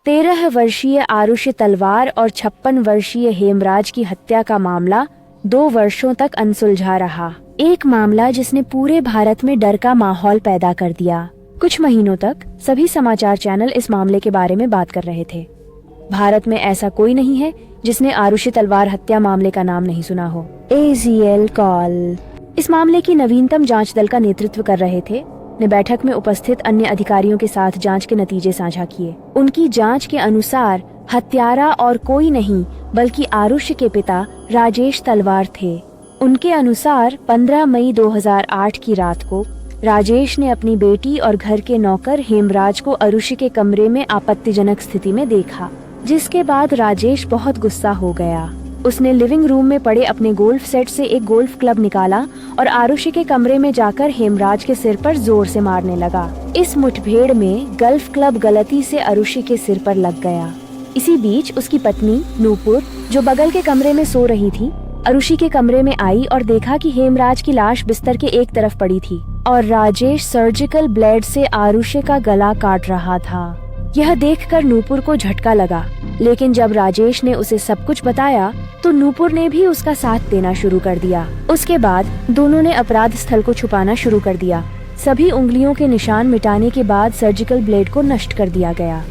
13 वर्षीय आरुषि तलवार और 56 वर्षीय हेमराज की हत्या का मामला 2 वर्षों तक अनसुलझा रहा। एक मामला जिसने पूरे भारत में डर का माहौल पैदा कर दिया। कुछ महीनों तक सभी समाचार चैनल इस मामले के बारे में बात कर रहे थे। भारत में ऐसा कोई नहीं है जिसने आरुषि तलवार हत्या मामले का नाम नहीं सुना हो। AGL कॉल इस मामले की नवीनतम जांच दल का नेतृत्व कर रहे थे ने बैठक में उपस्थित अन्य अधिकारियों के साथ जांच के नतीजे साझा किए। उनकी जांच के अनुसार हत्यारा और कोई नहीं बल्कि आरुषि के पिता राजेश तलवार थे। उनके अनुसार 15 मई 2008 की रात को राजेश ने अपनी बेटी और घर के नौकर हेमराज को आरुषि के कमरे में आपत्तिजनक स्थिति में देखा, जिसके बाद राजेश बहुत गुस्सा हो गया। उसने लिविंग रूम में पड़े अपने गोल्फ सेट से एक गोल्फ क्लब निकाला और आरुषि के कमरे में जाकर हेमराज के सिर पर जोर से मारने लगा। इस मुठभेड़ में गोल्फ क्लब गलती से आरुषि के सिर पर लग गया। इसी बीच उसकी पत्नी नूपुर, जो बगल के कमरे में सो रही थी, आरुषि के कमरे में आई और देखा कि हेमराज की लाश बिस्तर के एक तरफ पड़ी थी और राजेश सर्जिकल ब्लेड से आरुषि का गला काट रहा था। यह देखकर नूपुर को झटका लगा, लेकिन जब राजेश ने उसे सब कुछ बताया तो नूपुर ने भी उसका साथ देना शुरू कर दिया। उसके बाद दोनों ने अपराध स्थल को छुपाना शुरू कर दिया। सभी उंगलियों के निशान मिटाने के बाद सर्जिकल ब्लेड को नष्ट कर दिया गया।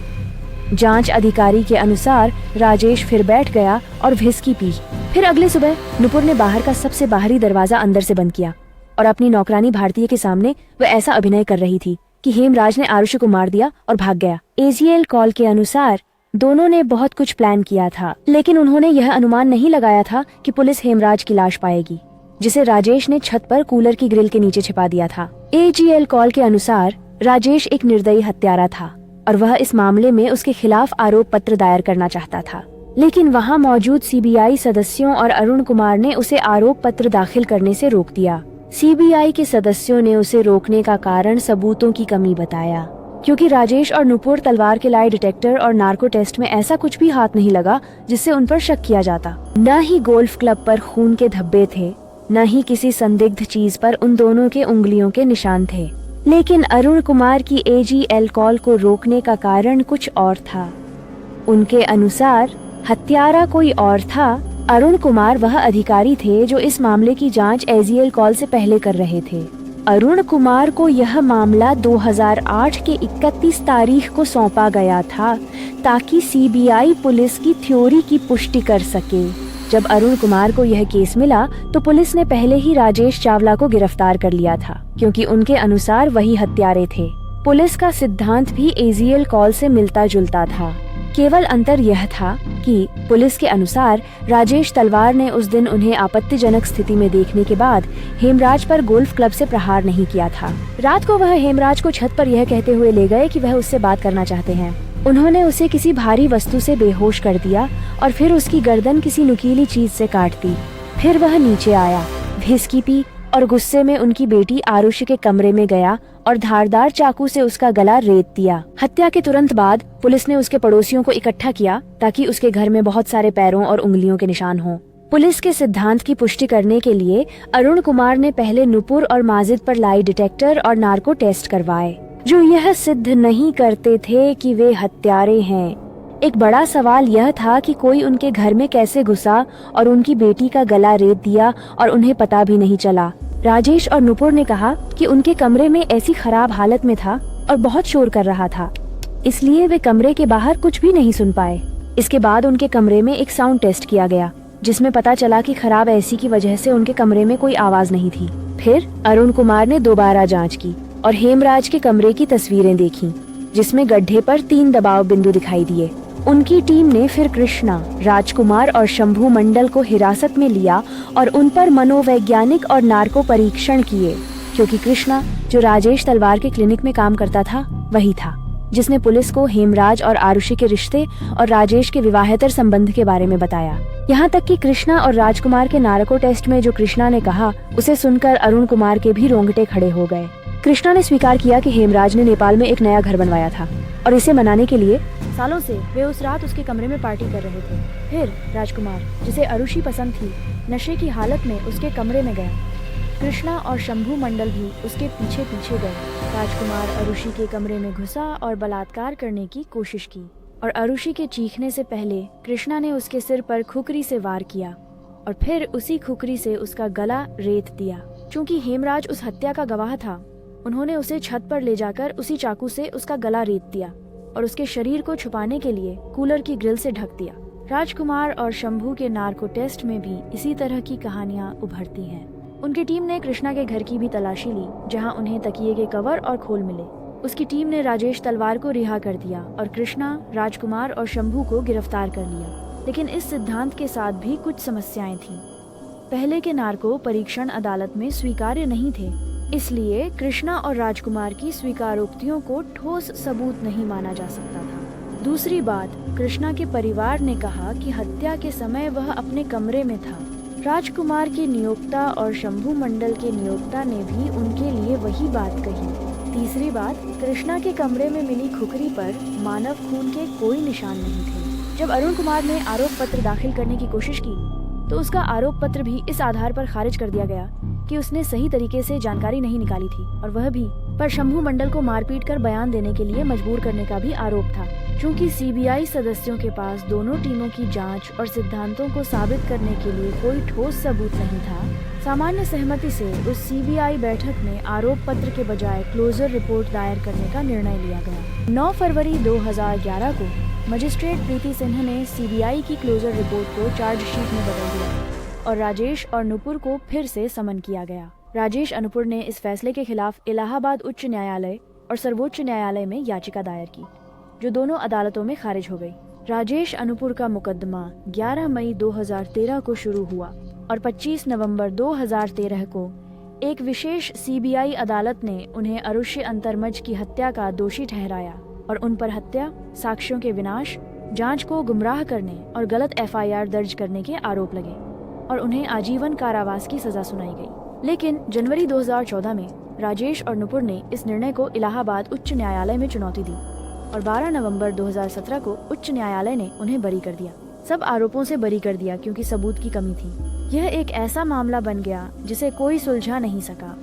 जांच अधिकारी के अनुसार राजेश फिर बैठ गया और व्हिस्की पी। फिर अगले सुबह नूपुर ने बाहर का सबसे बाहरी दरवाजा अंदर से बंद किया और अपनी नौकरानी भारतीय के सामने वह ऐसा अभिनय कर रही थी कि हेमराज ने आरुषि को मार दिया और भाग गया। AGL कॉल के अनुसार दोनों ने बहुत कुछ प्लान किया था, लेकिन उन्होंने यह अनुमान नहीं लगाया था कि पुलिस हेमराज की लाश पाएगी, जिसे राजेश ने छत पर कूलर की ग्रिल के नीचे छिपा दिया था। AGL कॉल के अनुसार राजेश एक निर्दयी हत्यारा था और वह इस मामले में उसके खिलाफ आरोप पत्र दायर करना चाहता था, लेकिन वहाँ मौजूद CBI सदस्यों और अरुण कुमार ने उसे आरोप पत्र दाखिल करने से रोक दिया। CBI के सदस्यों ने उसे रोकने का कारण सबूतों की कमी बताया, क्योंकि राजेश और नूपुर तलवार के लाए डिटेक्टर और नार्को टेस्ट में ऐसा कुछ भी हाथ नहीं लगा जिससे उन पर शक किया जाता। न ही गोल्फ क्लब पर खून के धब्बे थे, न ही किसी संदिग्ध चीज पर उन दोनों के उंगलियों के निशान थे। लेकिन अरुण कुमार की AGL कॉल को रोकने का कारण कुछ और था। उनके अनुसार हत्यारा कोई और था। अरुण कुमार वह अधिकारी थे जो इस मामले की जांच AGL कॉल से पहले कर रहे थे। अरुण कुमार को यह मामला 2008 के 31 तारीख को सौंपा गया था ताकि CBI पुलिस की थ्योरी की पुष्टि कर सके। जब अरुण कुमार को यह केस मिला तो पुलिस ने पहले ही राजेश चावला को गिरफ्तार कर लिया था, क्योंकि उनके अनुसार वही हत्यारे थे। पुलिस का सिद्धांत भी AGL कॉल से मिलता जुलता था। केवल अंतर यह था कि पुलिस के अनुसार राजेश तलवार ने उस दिन उन्हें आपत्तिजनक स्थिति में देखने के बाद हेमराज पर गोल्फ क्लब से प्रहार नहीं किया था। रात को वह हेमराज को छत पर यह कहते हुए ले गए कि वह उससे बात करना चाहते हैं। उन्होंने उसे किसी भारी वस्तु से बेहोश कर दिया और फिर उसकी गर्दन किसी नुकीली चीज से काट दी। फिर वह नीचे आया, व्हिस्की पी और गुस्से में उनकी बेटी आरुषि के कमरे में गया और धारदार चाकू से उसका गला रेत दिया। हत्या के तुरंत बाद पुलिस ने उसके पड़ोसियों को इकट्ठा किया ताकि उसके घर में बहुत सारे पैरों और उंगलियों के निशान हों। पुलिस के सिद्धांत की पुष्टि करने के लिए अरुण कुमार ने पहले नुपुर और माजिद पर लाई डिटेक्टर और नार्को टेस्ट करवाए, जो यह सिद्ध नहीं करते थे कि वे हत्यारे हैं। एक बड़ा सवाल यह था कि कोई उनके घर में कैसे घुसा और उनकी बेटी का गला रेत दिया और उन्हें पता भी नहीं चला। राजेश और नुपुर ने कहा कि उनके कमरे में ऐसी खराब हालत में था और बहुत शोर कर रहा था, इसलिए वे कमरे के बाहर कुछ भी नहीं सुन पाए। इसके बाद उनके कमरे में एक साउंड टेस्ट किया गया, जिसमें पता चला कि खराब एसी की वजह से उनके कमरे में कोई आवाज नहीं थी। फिर अरुण कुमार ने दोबारा जांच की और हेमराज के कमरे की तस्वीरें देखी, जिसमें गड्ढे पर 3 दबाव बिंदु दिखाई दिए। उनकी टीम ने फिर कृष्णा, राजकुमार और शंभू मंडल को हिरासत में लिया और उन पर मनोवैज्ञानिक और नार्को परीक्षण किए, क्योंकि कृष्णा, जो राजेश तलवार के क्लिनिक में काम करता था, वही था जिसने पुलिस को हेमराज और आरुषि के रिश्ते और राजेश के विवाहेतर संबंध के बारे में बताया। यहाँ तक कि कृष्णा और राजकुमार के नार्को टेस्ट में जो कृष्णा ने कहा, उसे सुनकर अरुण कुमार के भी रोंगटे खड़े हो गए। कृष्णा ने स्वीकार किया कि हेमराज ने नेपाल में एक नया घर बनवाया था और इसे मनाने के लिए सालों से वे उस रात उसके कमरे में पार्टी कर रहे थे। फिर राजकुमार, जिसे आरुषि पसंद थी, नशे की हालत में उसके कमरे में गया। कृष्णा और शंभू मंडल भी उसके पीछे पीछे गए। राजकुमार आरुषि के कमरे में घुसा और बलात्कार करने की कोशिश की। और अरुषि के चीखने से पहले कृष्णा ने उसके सिर पर खुकरी से वार किया और फिर उसी खुकरी से उसका गला रेत दिया। चूंकि हेमराज उस हत्या का गवाह था, उन्होंने उसे छत पर ले जाकर उसी चाकू से उसका गला रेत दिया और उसके शरीर को छुपाने के लिए कूलर की ग्रिल से ढक दिया। राजकुमार और शंभू के नार्को टेस्ट में भी इसी तरह की कहानियां उभरती हैं। उनकी टीम ने कृष्णा के घर की भी तलाशी ली, जहां उन्हें तकिए के कवर और खोल मिले। उसकी टीम ने राजेश तलवार को रिहा कर दिया और कृष्णा, राजकुमार और शंभू को गिरफ्तार कर लिया। लेकिन इस सिद्धांत के साथ भी कुछ समस्याएं थीं। पहले के नार्को परीक्षण अदालत में स्वीकार्य नहीं थे, इसलिए कृष्णा और राजकुमार की स्वीकारोक्तियों को ठोस सबूत नहीं माना जा सकता था। दूसरी बात, कृष्णा के परिवार ने कहा कि हत्या के समय वह अपने कमरे में था। राजकुमार के नियोक्ता और शंभू मंडल के नियोक्ता ने भी उनके लिए वही बात कही। तीसरी बात, कृष्णा के कमरे में मिली खुकरी पर मानव खून के कोई निशान नहीं थे। जब अरुण कुमार ने आरोप पत्र दाखिल करने की कोशिश की तो उसका आरोप पत्र भी इस आधार पर खारिज कर दिया गया कि उसने सही तरीके से जानकारी नहीं निकाली थी, और वह भी पर शंभू मंडल को मारपीट कर बयान देने के लिए मजबूर करने का भी आरोप था। चूंकि सीबीआई सदस्यों के पास दोनों टीमों की जांच और सिद्धांतों को साबित करने के लिए कोई ठोस सबूत नहीं था, सामान्य सहमति से उस सीबीआई बैठक में आरोप पत्र के बजाय क्लोजर रिपोर्ट दायर करने का निर्णय लिया गया। 9 फरवरी 2011 को मजिस्ट्रेट प्रीति सिन्हा ने सीबीआई की क्लोजर रिपोर्ट को चार्जशीट में बदल दिया और राजेश और नुपुर को फिर से समन किया गया। राजेश अनुपुर ने इस फैसले के खिलाफ इलाहाबाद उच्च न्यायालय और सर्वोच्च न्यायालय में याचिका दायर की, जो दोनों अदालतों में खारिज हो गई। राजेश अनुपुर का मुकदमा 11 मई 2013 को शुरू हुआ और 25 नवंबर 2013 को एक विशेष सीबीआई अदालत ने उन्हें अरुष्य अंतर्मज की हत्या का दोषी ठहराया और उन पर हत्या, साक्ष्यों के विनाश, जांच को गुमराह करने और गलत एफआईआर दर्ज करने के आरोप लगे और उन्हें आजीवन कारावास की सजा सुनाई गई। लेकिन जनवरी 2014 में राजेश और नुपुर ने इस निर्णय को इलाहाबाद उच्च न्यायालय में चुनौती दी और 12 नवंबर 2017 को उच्च न्यायालय ने उन्हें बरी कर दिया। सब आरोपों से बरी कर दिया क्योंकि सबूत की कमी थी। यह एक ऐसा मामला बन गया जिसे कोई सुलझा नहीं सका